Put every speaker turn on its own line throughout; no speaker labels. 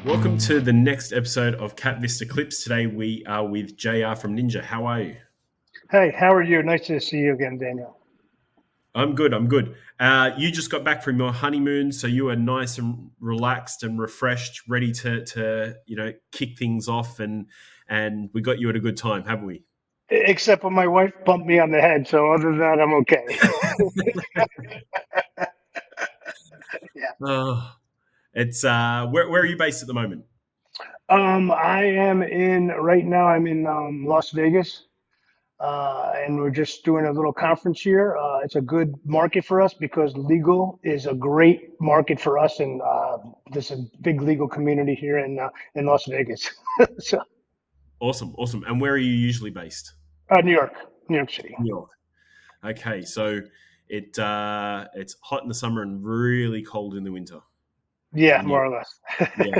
Welcome to the next episode of KapVista Klips. Today we are with JR from Ninja. How are you?
Hey, how are you? Nice to see you again, Daniel.
I'm good. You just got back from your honeymoon, so you are nice and relaxed and refreshed, ready to kick things off, and we got you at a good time, haven't we?
Except for my wife bumped me on the head, so other than that, I'm okay. Yeah.
Oh, it's where are you based at the moment?
I am in right now. I'm in Las Vegas, and we're just doing a little conference here. It's a good market for us because legal is a great market for us, and there's a big legal community here in Las Vegas. So,
Awesome. And where are you usually based?
New York, New York City.
New York. Okay, so it's hot in the summer and really cold in the winter
Yeah,
in New
more
York.
or less.
Yeah.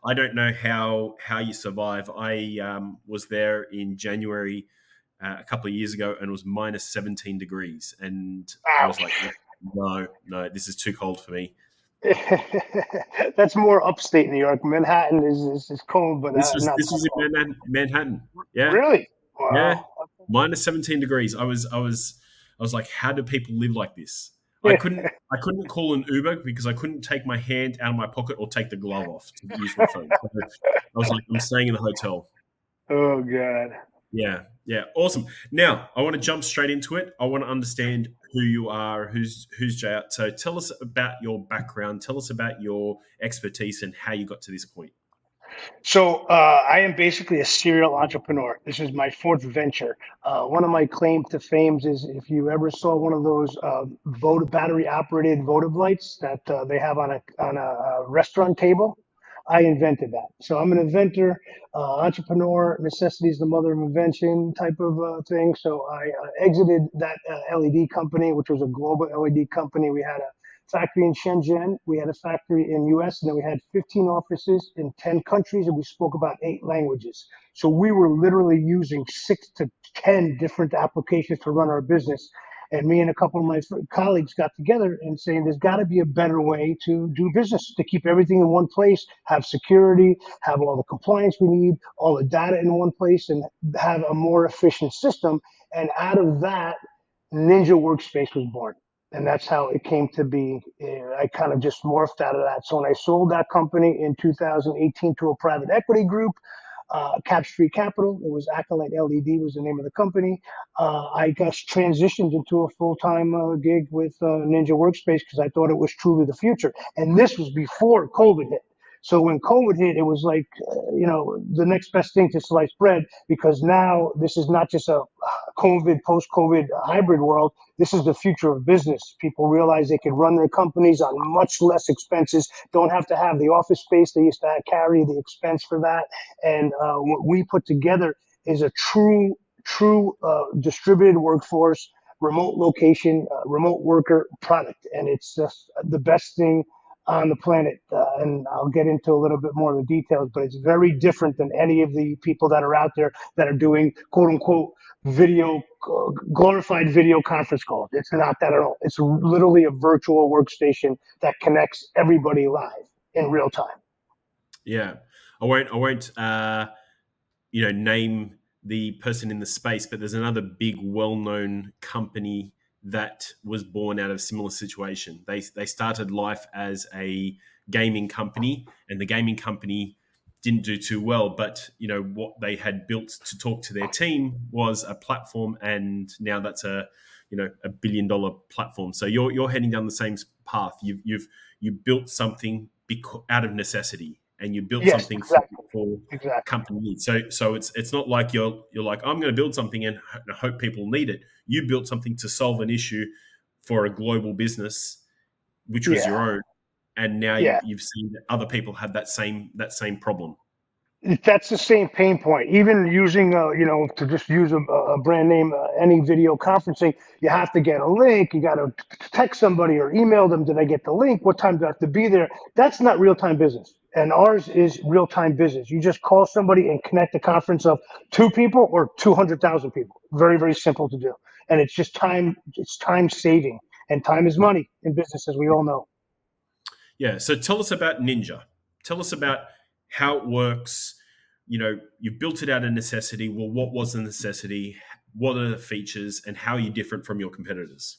I don't know how you survive. I was there in January a couple of years ago, and it was minus 17 degrees, and I was like,
Ouch.
no, this is too cold for me.
That's more upstate New York. Manhattan is cold, but
This was
not
this
that
was in
cold.
Manhattan. Yeah,
Really?
yeah,
Wow.
minus 17 degrees. I was like, how do people live like this? I
Yeah.
couldn't call an Uber because I couldn't take my hand out of my pocket or take the glove off to use my phone. So I was like, I'm staying in the hotel.
Oh God.
Yeah, awesome. Now I want to jump straight into it. I want to understand who you are, who's JR. So tell us about your background. Tell us about your expertise and how you got to this point.
So I am basically a serial entrepreneur. This is my fourth venture. One of my claim to fame is if you ever saw one of those battery operated votive lights that they have on a restaurant table. I invented that. So I'm an inventor, entrepreneur. Necessity is the mother of invention type of thing. So I exited that LED company, which was a global LED company. We had a factory in Shenzhen. We had a factory in US, and then we had 15 offices in 10 countries, and we spoke about 8 languages. So we were literally using 6 to 10 different applications to run our business. And me and a couple of my colleagues got together and saying there's got to be a better way to do business, to keep everything in one place, have security, have all the compliance we need, all the data in one place, and have a more efficient system. And out of that, Ninja Workspace was born. And that's how it came to be. I kind of just morphed out of that. So when I sold that company in 2018 to a private equity group, Cap Street Capital, it was Acolyte LED was the name of the company. I just transitioned into a full-time gig with Ninja Workspace because I thought it was truly the future. And this was before COVID hit. So when COVID hit, it was like, the next best thing to sliced bread because now this is not just a COVID, post-COVID hybrid world. This is the future of business. People realize they can run their companies on much less expenses, don't have to have the office space they used to carry the expense for that. And what we put together is a true distributed workforce, remote location, remote worker product. And it's just the best thing on the planet. And I'll get into a little bit more of the details, but it's very different than any of the people that are out there that are doing quote unquote video, glorified video conference calls. It's not that at all. It's literally a virtual workstation that connects everybody live in real time.
Yeah, I won't name the person in the space, but there's another big, well-known company that was born out of a similar situation. They started life as a gaming company, and the gaming company didn't do too well. But what they had built to talk to their team was a platform, and now that's a billion-dollar platform. So you're heading down the same path. You built something out of necessity, and you built
Yes,
something
exactly.
for
Exactly.
company needs. So it's not like you're like, I'm going to build something and hope people need it. You built something to solve an issue for a global business, which was
Yeah.
your own, and now
Yeah.
you've seen that other people have that same problem.
That's the same pain point. Even using, to just use a brand name, any video conferencing, you have to get a link. You got to text somebody or email them. Did I get the link? What time do I have to be there? That's not real time business. And ours is real time business. You just call somebody and connect a conference of 2 people or 200,000 people. Very, very simple to do. And it's just time. It's time saving, and time is money in business, as we all know.
Yeah. So tell us about Ninja. Tell us about how it works. You built it out of necessity. Well, what was the necessity? What are the features, and how are you different from your competitors?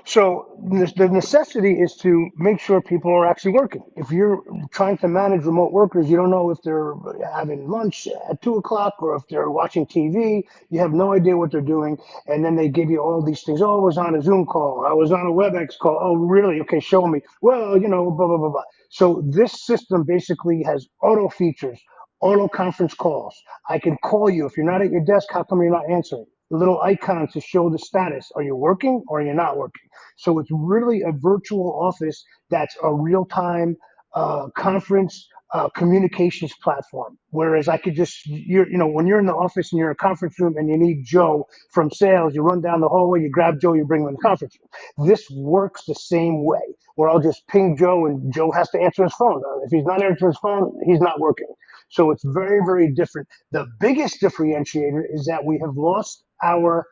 So the necessity is to make sure people are actually working. If you're trying to manage remote workers, you don't know if they're having lunch at 2 o'clock or if they're watching TV. You have no idea what they're doing. And then they give you all these things. Oh, I was on a Zoom call. I was on a WebEx call. Oh, really? Okay, show me. Well, blah, blah, blah, blah. So this system basically has auto features, auto conference calls. I can call you. If you're not at your desk, how come you're not answering? The little icon to show the status. Are you working or are you not working? So it's really a virtual office that's a real time conference communications platform. Whereas I could just, when you're in the office and you're in a conference room and you need Joe from sales, you run down the hallway, you grab Joe, you bring him in the conference room. This works the same way, where I'll just ping Joe and Joe has to answer his phone. If he's not answering his phone, he's not working. So it's very, very different. The biggest differentiator is that we have lost our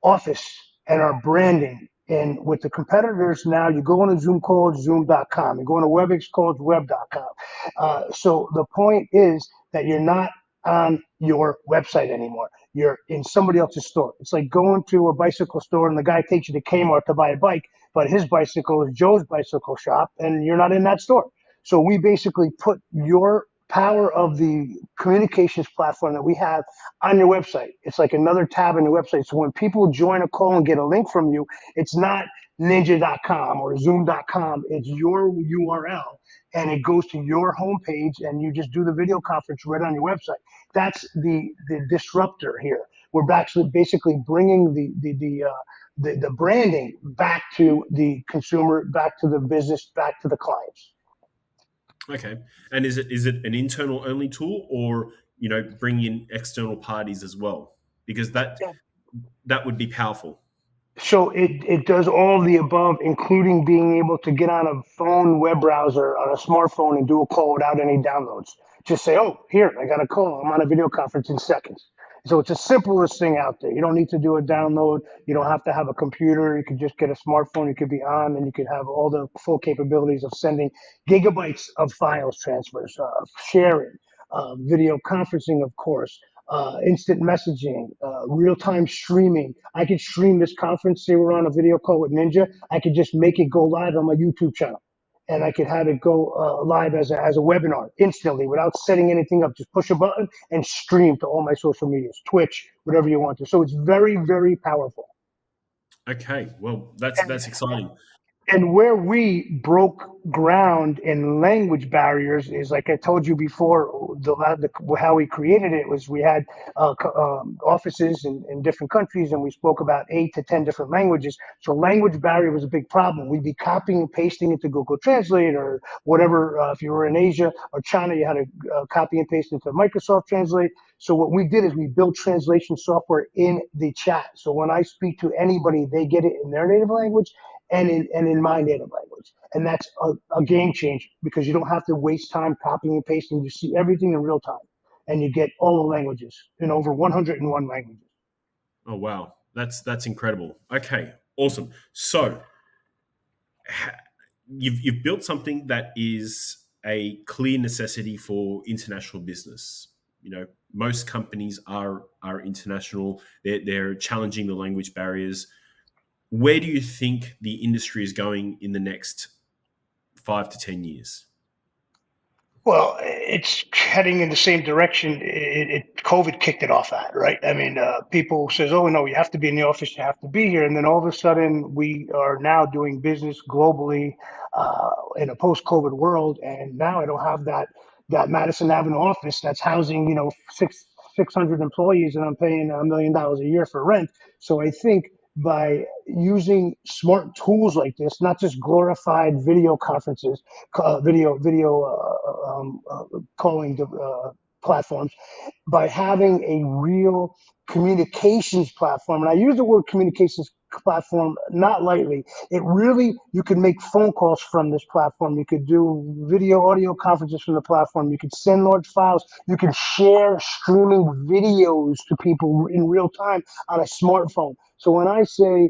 office and our branding. And with the competitors now, you go on a Zoom call, it's zoom.com. You go on a WebEx call, it's web.com. So the point is that you're not on your website anymore. You're in somebody else's store. It's like going to a bicycle store and the guy takes you to Kmart to buy a bike, but his bicycle is Joe's bicycle shop and you're not in that store. So we basically put your power of the communications platform that we have on your website. It's like another tab on your website. So when people join a call and get a link from you, it's not ninja.com or zoom.com. It's your URL and it goes to your homepage and you just do the video conference right on your website. That's the disruptor here. We're actually basically bringing the branding back to the consumer, back to the business, back to the clients.
Okay. And is it an internal only tool, or bring in external parties as well? Because that would be powerful.
So it does all of the above, including being able to get on a phone web browser on a smartphone and do a call without any downloads. Just say, oh, here, I got a call. I'm on a video conference in seconds. So it's the simplest thing out there. You don't need to do a download. You don't have to have a computer. You could just get a smartphone. You could be on and you could have all the full capabilities of sending gigabytes of files transfers, sharing, video conferencing, of course, instant messaging, real-time streaming. I could stream this conference. Say we're on a video call with Ninja. I could just make it go live on my YouTube channel, and I could have it go live as a webinar instantly without setting anything up. Just push a button and stream to all my social medias, Twitch, whatever you want to. So it's very, very powerful.
Okay, well, that's exciting.
And where we broke ground in language barriers is, like I told you before, how we created it was we had offices in different countries and we spoke about 8 to 10 different languages. So language barrier was a big problem. We'd be copying and pasting into Google Translate or whatever. If you were in Asia or China, you had to copy and paste into Microsoft Translate. So what we did is we built translation software in the chat. So when I speak to anybody, they get it in their native language and in my native language. And that's a game changer because you don't have to waste time copying and pasting. You see everything in real time and you get all the languages in over 101 languages.
Oh, wow. That's incredible. Okay, awesome. So you've built something that is a clear necessity for international business. Most companies are international. They're challenging the language barriers. Where do you think the industry is going in the next 5 to 10 years?
Well, it's heading in the same direction. COVID kicked it off at, right? I mean, people says, "Oh no, you have to be in the office, you have to be here," and then all of a sudden, we are now doing business globally in a post-COVID world, and now I don't have that Madison Avenue office that's housing 600 employees, and I'm paying $1 million a year for rent. So I think by using smart tools like this, not just glorified video conferences, video calling platforms, by having a real communications platform. And I use the word communications platform not lightly. It really, you can make phone calls from this platform. You could do video, audio conferences from the platform. You could send large files. You can share streaming videos to people in real time on a smartphone. So when I say,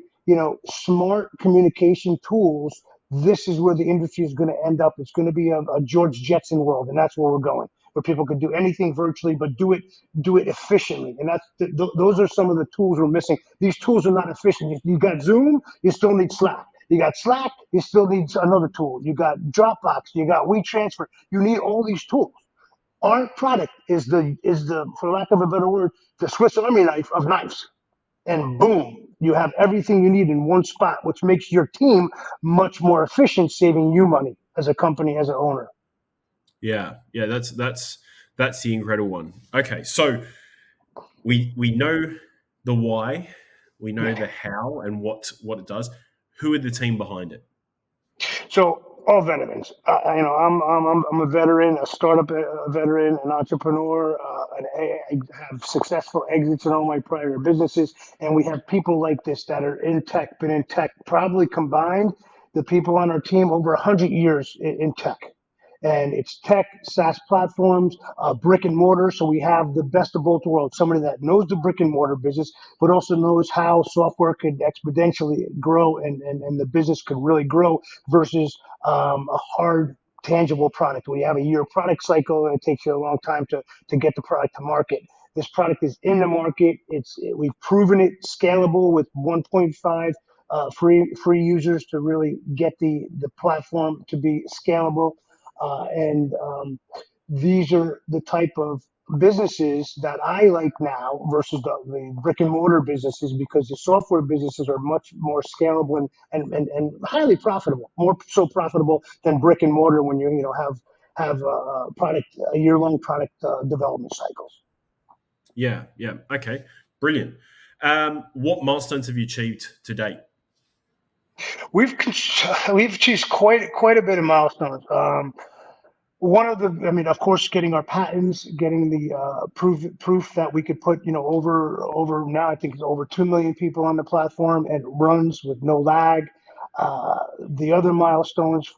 smart communication tools this is where the industry is going to end up. It's going to be a George Jetson world, and that's where we're going, where people could do anything virtually, but do it efficiently. And those are some of the tools we're missing. These tools are not efficient. You got Zoom, you still need Slack. You got Slack, you still need another tool. You got Dropbox, you got WeTransfer. You need all these tools. Our product is the for lack of a better word, the Swiss Army knife of knives, and boom, you have everything you need in one spot, which makes your team much more efficient, saving you money as a company, as an owner.
Yeah, that's the incredible one. Okay, so we know the why, we know the how and what it does. Who are the team behind it?
So all veterans. I'm a veteran, a startup veteran, an entrepreneur, and I have successful exits in all my prior businesses. And we have people like this that are in tech, been in tech, probably combined the people on our team over 100 years in tech. And it's tech, SaaS platforms, brick and mortar. So we have the best of both worlds. Somebody that knows the brick and mortar business, but also knows how software could exponentially grow and the business could really grow versus a hard, tangible product. We have a year product cycle and it takes you a long time to get the product to market. This product is in the market. We've proven it scalable with 1.5 free users to really get the platform to be scalable. And these are the type of businesses that I like now versus the brick and mortar businesses, because the software businesses are much more scalable and highly profitable, more so profitable than brick and mortar when you have a year long product development cycles.
Yeah. Okay, brilliant. What milestones have you achieved to date?
We've achieved quite a bit of milestones. One of the, I mean, of course, getting our patents, getting the proof that we could put, over now, I think it's over 2 million people on the platform, and it runs with no lag. The other milestones,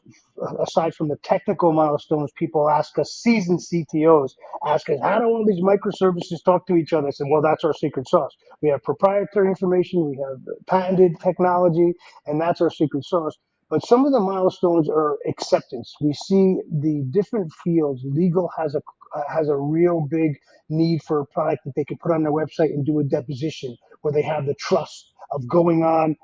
aside from the technical milestones, people ask us, seasoned CTOs ask us, how do all these microservices talk to each other? I said, well, that's our secret sauce. We have proprietary information, we have patented technology, and that's our secret sauce. But some of the milestones are acceptance. We see the different fields. Legal has a real big need for a product that they can put on their website and do a deposition where they have the trust of going on,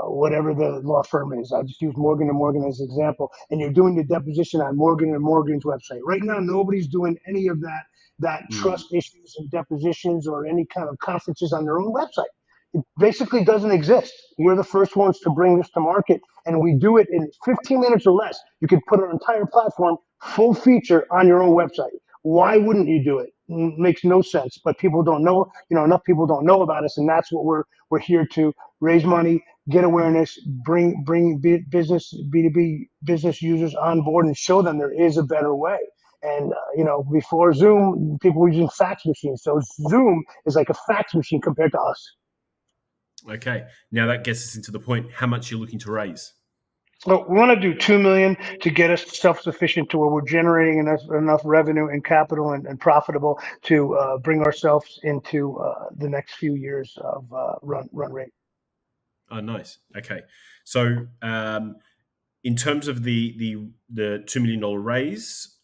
whatever the law firm is. I'll just use Morgan & Morgan as an example. And you're doing the deposition on Morgan & Morgan's website. Right now, nobody's doing any of that trust issues and depositions or any kind of conferences on their own website. It basically doesn't exist. We're the first ones to bring this to market, and we do it in 15 minutes or less. You can put our entire platform, full feature, on your own website. Why wouldn't you do it? Makes no sense. But people don't know. Enough people don't know about us, and that's what we're here to raise money, get awareness, bring B2B business users on board, and show them there is a better way. And before Zoom, people were using fax machines. So Zoom is like a fax machine compared to us.
Okay, now that gets us into the point. How much you're looking to raise?
So we want to do 2 million to get us self-sufficient to where we're generating enough revenue and capital and profitable to bring ourselves into the next few years of run rate.
Oh, nice. Okay, so in terms of the $2 million raise,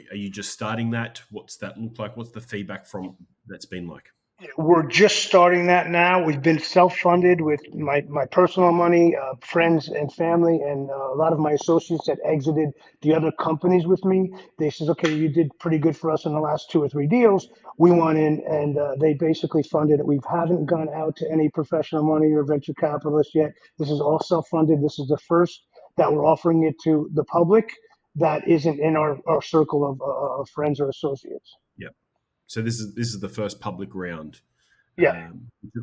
are you just starting that? What's that look like? What's the feedback from that's been like?
We're just starting that now. We've been self-funded with my personal money, friends and family, and a lot of my associates that exited the other companies with me. They says, okay, you did pretty good for us in the last 2 or 3 deals. We want in, and they basically funded it. We haven't gone out to any professional money or venture capitalists yet. This is all self-funded. This is the first that we're offering it to the public that isn't in our circle of friends or associates.
Yeah. So this is the first public round,
yeah,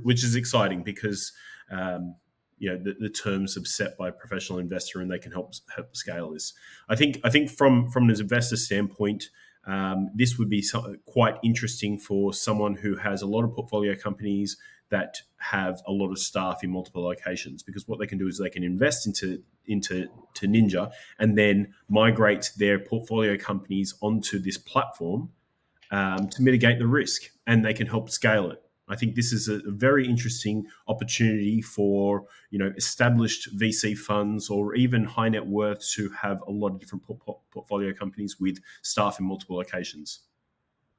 which is exciting because the terms are set by a professional investor and they can help scale this. I think from an investor standpoint, this would be quite interesting for someone who has a lot of portfolio companies that have a lot of staff in multiple locations, because what they can do is they can invest into Ninja and then migrate their portfolio companies onto this platform to mitigate the risk, and they can help scale it. I think this is a very interesting opportunity for established VC funds or even high net worths who have a lot of different portfolio companies with staff in multiple locations.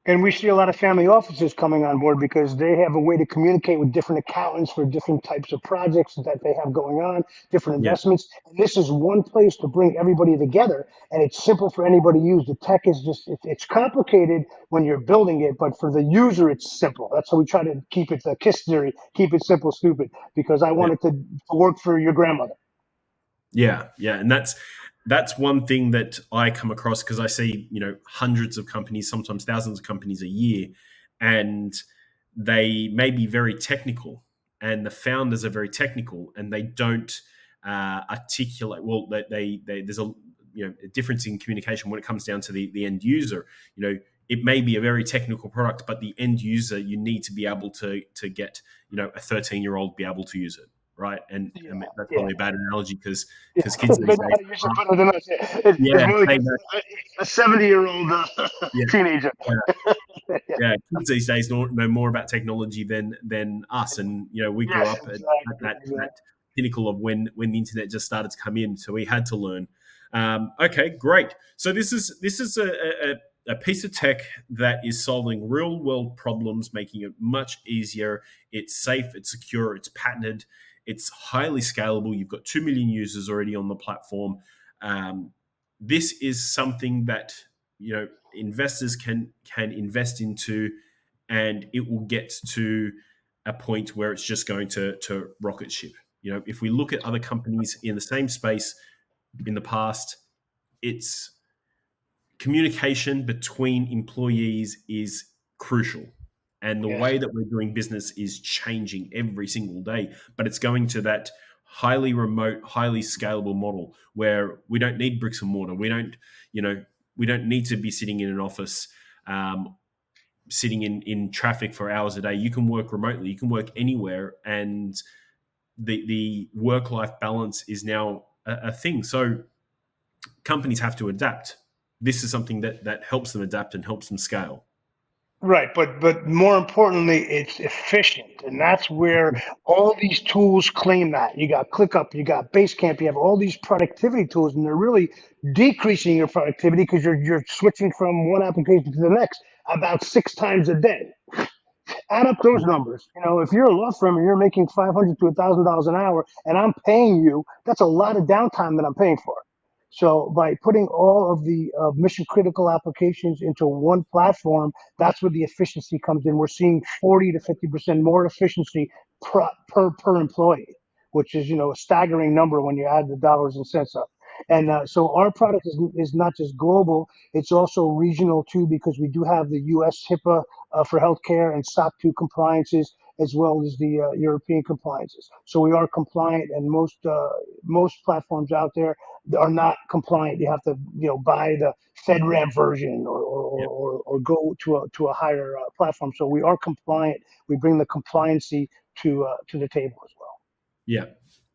And we see a lot of family offices coming on board because they have a way to communicate with different accountants for different types of projects that they have going on, different
Yeah,
investments. And this is one place to bring everybody together, and it's simple for anybody to use. The tech is just, it's complicated when you're building it, but for the user, it's simple. That's how we try to keep it the KISS theory, keep it simple, stupid, because I
yeah.
want it to work for your grandmother.
Yeah, yeah, and that's one thing that I come across because I see hundreds of companies, sometimes thousands of companies a year, and they may be very technical, and the founders are very technical, and they don't articulate. Well, there's a difference in communication when it comes down to the end user. It may be a very technical product, but the end user, you need to be able to get a 13-year-old be able to use it. Right, and
Yeah,
that's
yeah.
probably a bad analogy because
Yeah,
kids
they
these
know
days,
how to use it better than us. It's
yeah,
more like
they know,
a 70-year-old
yeah,
teenager.
yeah,
Yeah.
yeah. Kids these days know more about technology than us, and we grew
Yes,
up at
exactly,
that
exactly.
pinnacle of when the internet just started to come in, so we had to learn. Okay, great. So this is a piece of tech that is solving real world problems, making it much easier. It's safe, it's secure, it's patented, it's highly scalable. You've got 2 million users already on the platform. Um, this is something that investors can invest into, and it will get to a point where it's just going to rocket ship. If we look at other companies in the same space in the past, it's communication between employees is crucial. And the
Yes.
way that we're doing business is changing every single day, but it's going to that highly remote, highly scalable model where we don't need bricks and mortar. We don't need to be sitting in an office, sitting in traffic for hours a day. You can work remotely. You can work anywhere, and the work-life balance is now a thing. So companies have to adapt. This is something that helps them adapt and helps them scale.
Right, but more importantly, it's efficient, and that's where all these tools claim that. You got ClickUp, you got Basecamp, you have all these productivity tools, and they're really decreasing your productivity because you're switching from one application to the next about 6 times a day. Add up those numbers. If you're a law firm and you're making $500 to $1,000 an hour, and I'm paying you, that's a lot of downtime that I'm paying for. So by putting all of the mission critical applications into one platform, that's where the efficiency comes in. We're seeing 40 to 50% more efficiency per employee, which is a staggering number when you add the dollars and cents up. And so our product is not just global; it's also regional too, because we do have the U.S. HIPAA for healthcare and SOC 2 compliances, as well as the European compliances. So we are compliant, and most platforms out there are not compliant. You have to buy the FedRAMP version
Yeah.
or go to a higher platform. So we are compliant. We bring the compliancy to the table as well.
Yeah.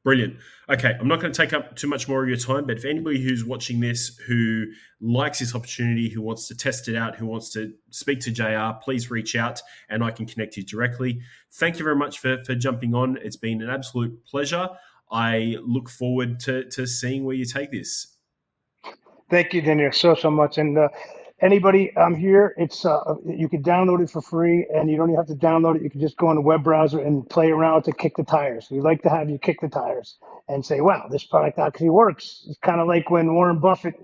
Brilliant. Okay, I'm not going to take up too much more of your time, but if anybody who's watching this who likes this opportunity, who wants to test it out, who wants to speak to JR, please reach out and I can connect you directly. Thank you very much for jumping on. It's been an absolute pleasure. I look forward to seeing where you take this.
Thank you, Daniel, so much. And anybody here, it's you can download it for free, and you don't even have to download it. You can just go on the web browser and play around to kick the tires. We like to have you kick the tires and say, "Wow, this product actually works." It's kind of like when Warren Buffett,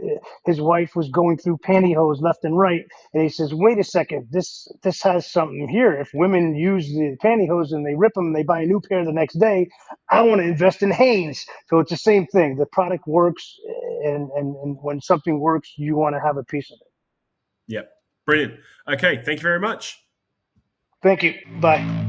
his wife was going through pantyhose left and right, and he says, "Wait a second, this has something here. If women use the pantyhose and they rip them, and they buy a new pair the next day. I want to invest in Hanes." So it's the same thing. The product works, and when something works, you want to have a piece of it.
Yep. Brilliant. Okay. Thank you very much.
Thank you. Bye.